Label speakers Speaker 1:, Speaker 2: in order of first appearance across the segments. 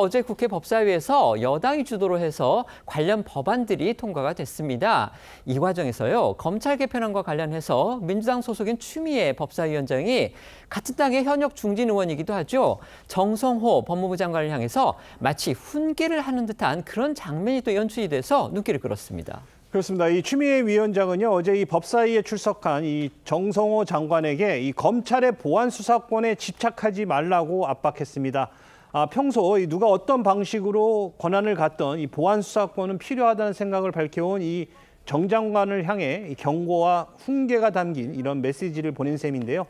Speaker 1: 어제 국회 법사위에서 여당이 주도로 해서 관련 법안들이 통과가 됐습니다. 이 과정에서요, 검찰 개편안과 관련해서 민주당 소속인 추미애 법사위원장이 같은 당의 현역 중진 의원이기도 하죠. 정성호 법무부 장관을 향해서 마치 훈계를 하는 듯한 그런 장면이 또 연출이 돼서 눈길을 끌었습니다.
Speaker 2: 그렇습니다. 이 추미애 위원장은요, 어제 이 법사위에 출석한 이 정성호 장관에게 이 검찰의 보안 수사권에 집착하지 말라고 압박했습니다. 평소 누가 어떤 방식으로 권한을 갖던 이 보안 수사권은 필요하다는 생각을 밝혀온 이 정 장관을 향해 경고와 훈계가 담긴 이런 메시지를 보낸 셈인데요.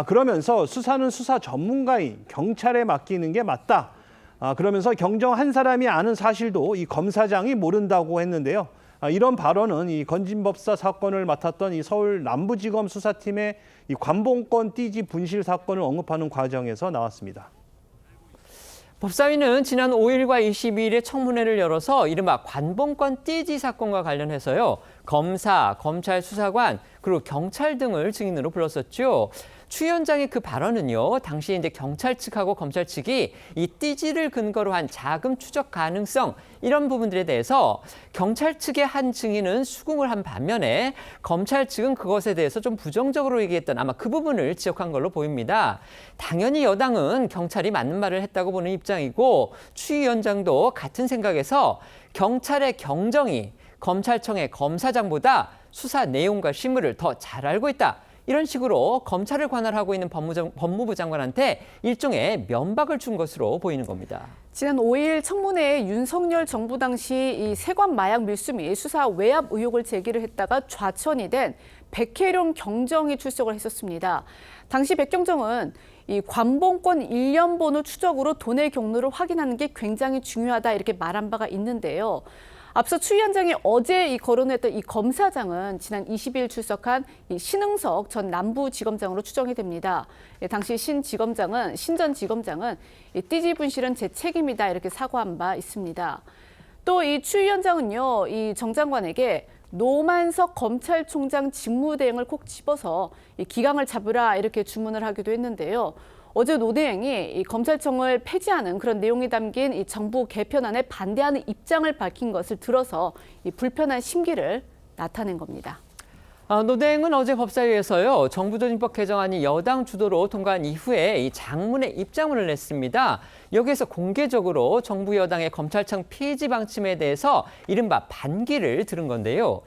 Speaker 2: 그러면서 수사는 수사 전문가인 경찰에 맡기는 게 맞다. 그러면서 경정 한 사람이 아는 사실도 이 검사장이 모른다고 했는데요. 이런 발언은 이 건진법사 사건을 맡았던 이 서울 남부지검 수사팀의 이 관봉권 띠지 분실 사건을 언급하는 과정에서 나왔습니다.
Speaker 1: 법사위는 지난 5일과 22일에 청문회를 열어서 이른바 관봉권 띠지 사건과 관련해서요, 검사, 검찰 수사관, 그리고 경찰 등을 증인으로 불렀었죠. 추 위원장의 그 발언은요, 당시 이제 경찰 측하고 검찰 측이 이 띠지를 근거로 한 자금 추적 가능성 이런 부분들에 대해서 경찰 측의 한 증인은 수긍을 한 반면에 검찰 측은 그것에 대해서 좀 부정적으로 얘기했던 아마 그 부분을 지적한 걸로 보입니다. 당연히 여당은 경찰이 맞는 말을 했다고 보는 입장이고 추 위원장도 같은 생각에서 경찰의 경정이 검찰청의 검사장보다 수사 내용과 실무를 더 잘 알고 있다. 이런 식으로 검찰을 관할하고 있는 법무부 장관한테 일종의 면박을 준 것으로 보이는 겁니다.
Speaker 3: 지난 5일 청문회에 윤석열 정부 당시 이 세관 마약 밀수 및 수사 외압 의혹을 제기를 했다가 좌천이 된 백혜룡 경정이 출석을 했었습니다. 당시 백 경정은 이 관봉권 1년 번호 추적으로 돈의 경로를 확인하는 게 굉장히 중요하다 이렇게 말한 바가 있는데요. 앞서 추 위원장이 어제 거론했던 이 검사장은 지난 20일 출석한 이 신흥석 전 남부지검장으로 추정이 됩니다. 당시 신 전 지검장은 이 띠지 분실은 제 책임이다 이렇게 사과한 바 있습니다. 또 이 추 위원장은요, 이 정 장관에게 노만석 검찰총장 직무대행을 콕 집어서 이 기강을 잡으라 이렇게 주문을 하기도 했는데요. 어제 노 대행이 이 검찰청을 폐지하는 그런 내용이 담긴 이 정부 개편안에 반대하는 입장을 밝힌 것을 들어서 이 불편한 심기를 나타낸 겁니다.
Speaker 1: 노 대행은 어제 법사위에서요, 정부조직법 개정안이 여당 주도로 통과한 이후에 이 장문의 입장문을 냈습니다. 여기에서 공개적으로 정부 여당의 검찰청 폐지 방침에 대해서 이른바 반기를 들은 건데요.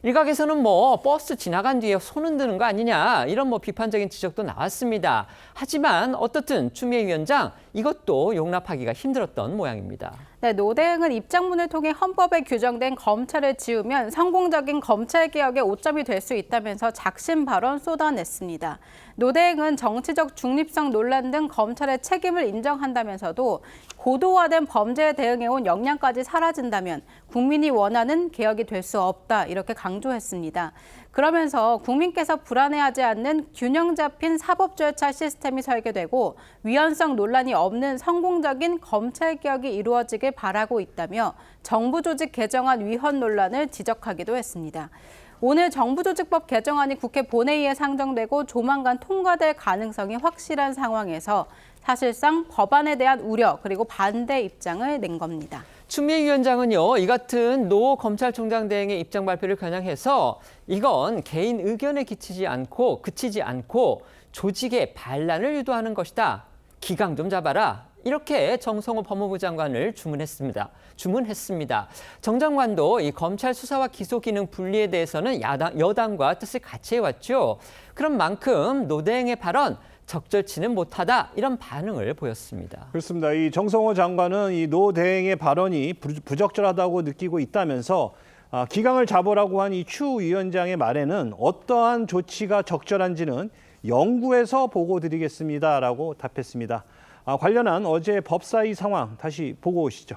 Speaker 1: 일각에서는 버스 지나간 뒤에 손 흔드는 거 아니냐 이런 비판적인 지적도 나왔습니다. 하지만 어떻든 추미애 위원장 이것도 용납하기가 힘들었던 모양입니다.
Speaker 4: 네, 노 대행은 입장문을 통해 헌법에 규정된 검찰을 지우면 성공적인 검찰개혁의 오점이 될 수 있다면서 작심 발언 쏟아냈습니다. 노 대행은 정치적 중립성 논란 등 검찰의 책임을 인정한다면서도 고도화된 범죄에 대응해온 역량까지 사라진다면 국민이 원하는 개혁이 될 수 없다 이렇게 강조했습니다. 그러면서 국민께서 불안해하지 않는 균형 잡힌 사법 절차 시스템이 설계되고 위헌성 논란이 없는 성공적인 검찰개혁이 이루어지길 바라고 있다며 정부조직 개정안 위헌 논란을 지적하기도 했습니다. 오늘 정부조직법 개정안이 국회 본회의에 상정되고 조만간 통과될 가능성이 확실한 상황에서 사실상 법안에 대한 우려 그리고 반대 입장을 낸 겁니다.
Speaker 1: 추미애 위원장은요, 이 같은 노 검찰총장 대행의 입장 발표를 겨냥해서 이건 개인 의견에 그치지 않고 조직의 반란을 유도하는 것이다. 기강 좀 잡아라. 이렇게 정성호 법무부 장관을 주문했습니다. 정 장관도 이 검찰 수사와 기소 기능 분리에 대해서는 여당과 뜻을 같이 해왔죠. 그런 만큼 노 대행의 발언 적절치는 못하다 이런 반응을 보였습니다.
Speaker 2: 그렇습니다. 이 정성호 장관은 이 노 대행의 발언이 부적절하다고 느끼고 있다면서 기강을 잡으라고 한 이 추 위원장의 말에는 어떠한 조치가 적절한지는 연구해서 보고 드리겠습니다라고 답했습니다. 관련한 어제 법사위 상황 다시 보고 오시죠.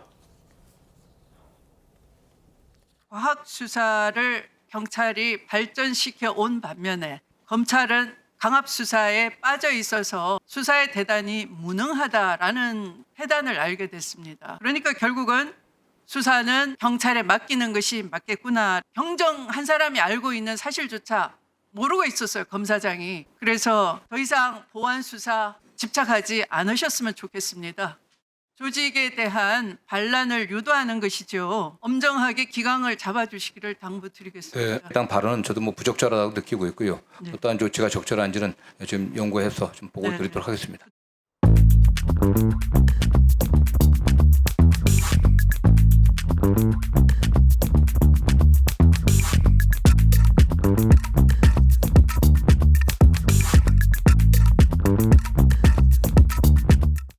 Speaker 5: 과학 수사를 경찰이 발전시켜 온 반면에 검찰은 강압 수사에 빠져 있어서 수사에 대단히 무능하다라는 해단을 알게 됐습니다. 그러니까 결국은 수사는 경찰에 맡기는 것이 맞겠구나. 경정 한 사람이 알고 있는 사실조차 모르고 있었어요, 검사장이. 그래서 더 이상 보안 수사 집착하지 않으셨으면 좋겠습니다. 조직에 대한 반란을 유도하는 것이죠. 엄정하게 기강을 잡아주시기를 당부드리겠습니다.
Speaker 6: 네, 해당 발언은 저도 뭐 부적절하다고 느끼고 있고요. 어떠한 조치가 적절한지는 좀 연구해서 좀 보고 드리도록 하겠습니다.